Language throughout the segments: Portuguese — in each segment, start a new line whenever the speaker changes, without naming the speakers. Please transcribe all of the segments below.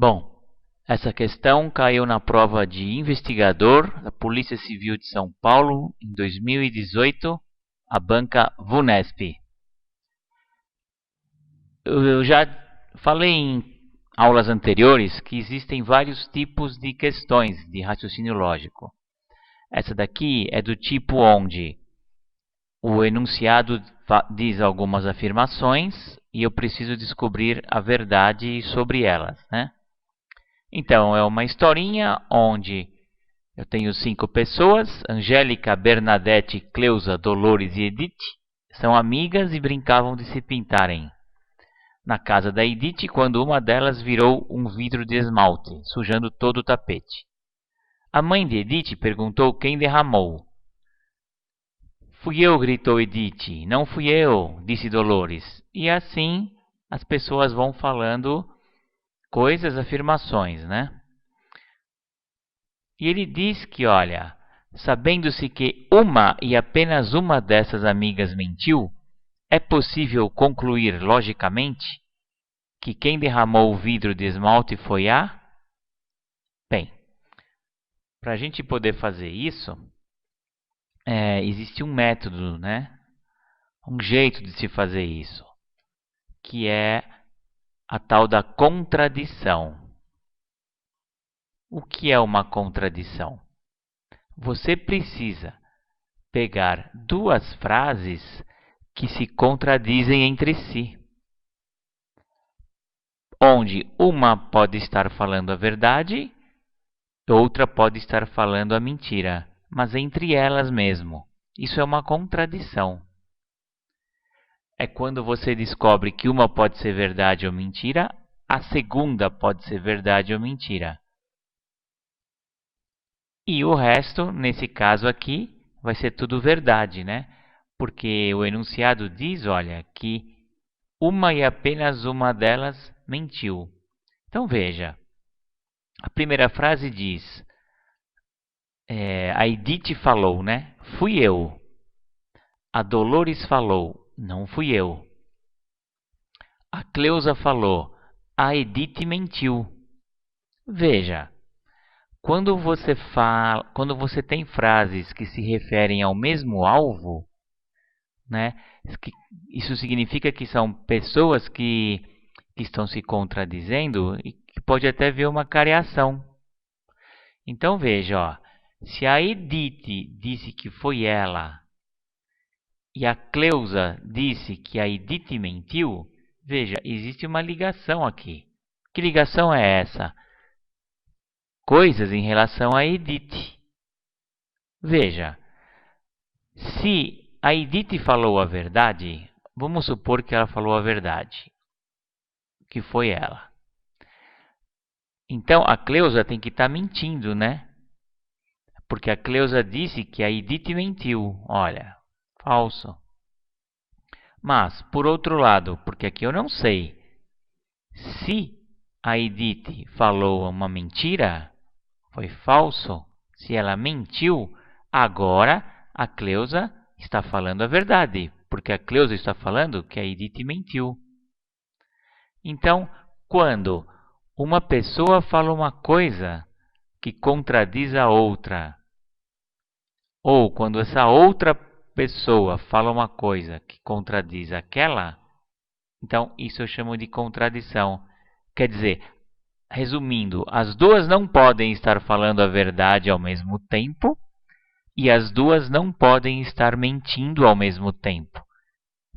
Bom, essa questão caiu na prova de investigador da Polícia Civil de São Paulo em 2018, a banca VUNESP. Eu já falei em aulas anteriores que existem vários tipos de questões de raciocínio lógico. Essa daqui é do tipo onde o enunciado diz algumas afirmações e eu preciso descobrir a verdade sobre elas, né? Então, é uma historinha onde eu tenho 5 pessoas, Angélica, Bernadette, Cleusa, Dolores e Edith, são amigas e brincavam de se pintarem na casa da Edith quando uma delas virou um vidro de esmalte, sujando todo o tapete. A mãe de Edith perguntou quem derramou. Fui eu, gritou Edith. Não fui eu, disse Dolores. E assim as pessoas vão falando coisas, afirmações, né? E ele diz que, olha, sabendo-se que uma e apenas uma dessas amigas mentiu, é possível concluir logicamente que quem derramou o vidro de esmalte foi a... Bem, para a gente poder fazer isso, existe um método, né? Um jeito de se fazer isso, que é a tal da contradição. O que é uma contradição? Você precisa pegar duas frases que se contradizem entre si, onde uma pode estar falando a verdade, outra pode estar falando a mentira, mas entre elas mesmo. Isso é uma contradição. É quando você descobre que uma pode ser verdade ou mentira, a segunda pode ser verdade ou mentira. E o resto, nesse caso aqui, vai ser tudo verdade, né? Porque o enunciado diz, olha, que uma e apenas uma delas mentiu. Então veja, a primeira frase diz, a Edith falou, né? Fui eu. A Dolores falou, não fui eu. A Cleusa falou, a Edith mentiu. Veja, quando você tem frases que se referem ao mesmo alvo, né? Isso significa que são pessoas que estão se contradizendo e que pode até haver uma careação. Então veja, ó, se a Edith disse que foi ela e a Cleusa disse que a Edith mentiu, veja, existe uma ligação aqui. Que ligação é essa? Coisas em relação a Edith. Veja, se a Edith falou a verdade, vamos supor que ela falou a verdade, que foi ela. Então, a Cleusa tem que estar mentindo, né? Porque a Cleusa disse que a Edith mentiu. Olha, falso. Mas, por outro lado, porque aqui eu não sei se a Edith falou uma mentira, foi falso. Se ela mentiu, agora a Cleusa está falando a verdade, porque a Cleusa está falando que a Edith mentiu. Então, quando uma pessoa fala uma coisa que contradiz a outra, ou quando essa outra pessoa fala uma coisa que contradiz aquela, então isso eu chamo de contradição. Quer dizer, resumindo, as duas não podem estar falando a verdade ao mesmo tempo e as duas não podem estar mentindo ao mesmo tempo.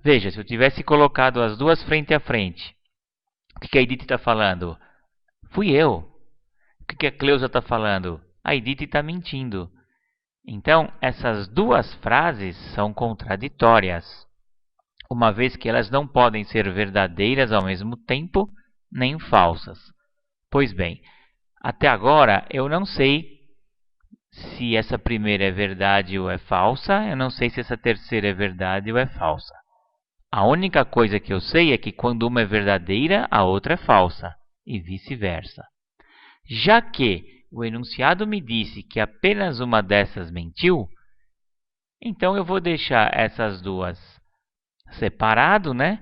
Veja, se eu tivesse colocado as duas frente a frente, o que a Edith está falando? Fui eu. O que a Cleusa está falando? A Edith está mentindo. Então, essas duas frases são contraditórias, uma vez que elas não podem ser verdadeiras ao mesmo tempo, nem falsas. Pois bem, até agora eu não sei se essa primeira é verdade ou é falsa, eu não sei se essa terceira é verdade ou é falsa. A única coisa que eu sei é que quando uma é verdadeira, a outra é falsa, e vice-versa. Já que o enunciado me disse que apenas uma dessas mentiu, então eu vou deixar essas duas separado, né?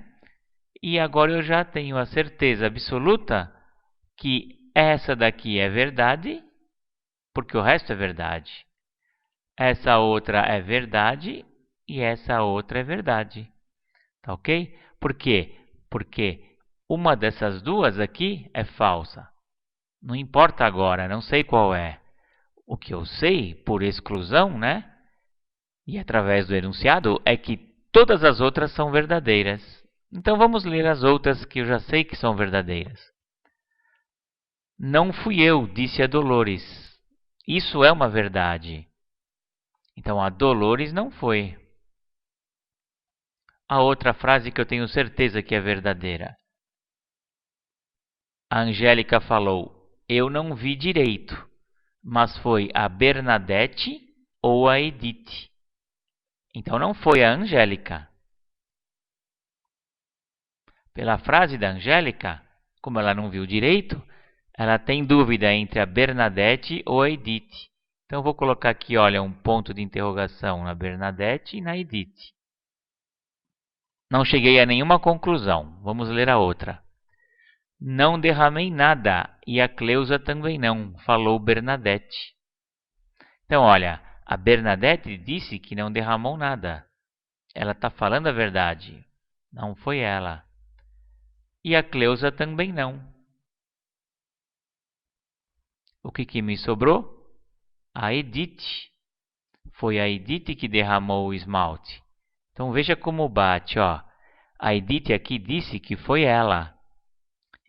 E agora eu já tenho a certeza absoluta que essa daqui é verdade, porque o resto é verdade. Essa outra é verdade e essa outra é verdade. Tá ok? Por quê? Porque uma dessas duas aqui é falsa. Não importa agora, não sei qual é. O que eu sei, por exclusão, né? E através do enunciado, é que todas as outras são verdadeiras. Então vamos ler as outras que eu já sei que são verdadeiras. Não fui eu, disse a Dolores. Isso é uma verdade. Então a Dolores não foi. A outra frase que eu tenho certeza que é verdadeira. A Angélica falou: eu não vi direito, mas foi a Bernadette ou a Edith. Então não foi a Angélica. Pela frase da Angélica, como ela não viu direito, ela tem dúvida entre a Bernadette ou a Edith. Então vou colocar aqui, olha, um ponto de interrogação na Bernadette e na Edith. Não cheguei a nenhuma conclusão. Vamos ler a outra. Não derramei nada e a Cleusa também não, falou Bernadette. Então, olha, a Bernadette disse que não derramou nada. Ela está falando a verdade. Não foi ela. E a Cleusa também não. O que me sobrou? A Edith. Foi a Edith que derramou o esmalte. Então veja como bate, ó. A Edith aqui disse que foi ela.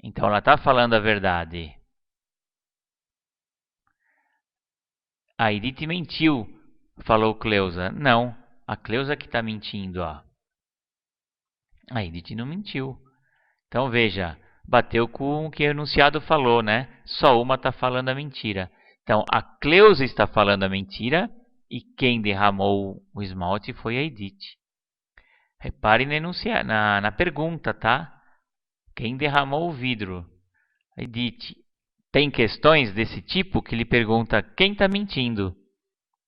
Então ela está falando a verdade. A Edith mentiu, falou Cleusa. Não, a Cleusa que está mentindo, ó. A Edith não mentiu. Então veja, bateu com o que o enunciado falou, né? Só uma está falando a mentira. Então a Cleusa está falando a mentira e quem derramou o esmalte foi a Edith. Repare na pergunta, tá? Quem derramou o vidro? A Edith. Tem questões desse tipo que lhe pergunta quem está mentindo.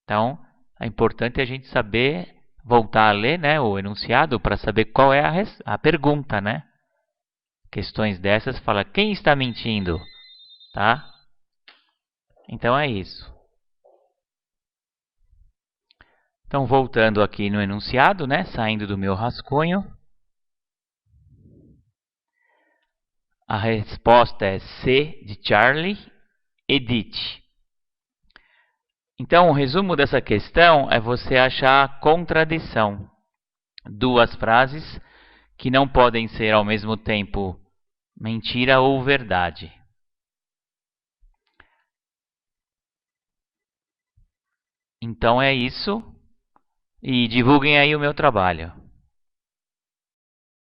Então é importante a gente saber voltar a ler, né, o enunciado para saber qual é a pergunta, né? Questões dessas fala quem está mentindo, tá? Então é isso. Então voltando aqui no enunciado, né, saindo do meu rascunho, a resposta é C de Charlie, Edith. Então o resumo dessa questão é você achar a contradição. Duas frases que não podem ser ao mesmo tempo mentira ou verdade. Então é isso. E divulguem aí o meu trabalho.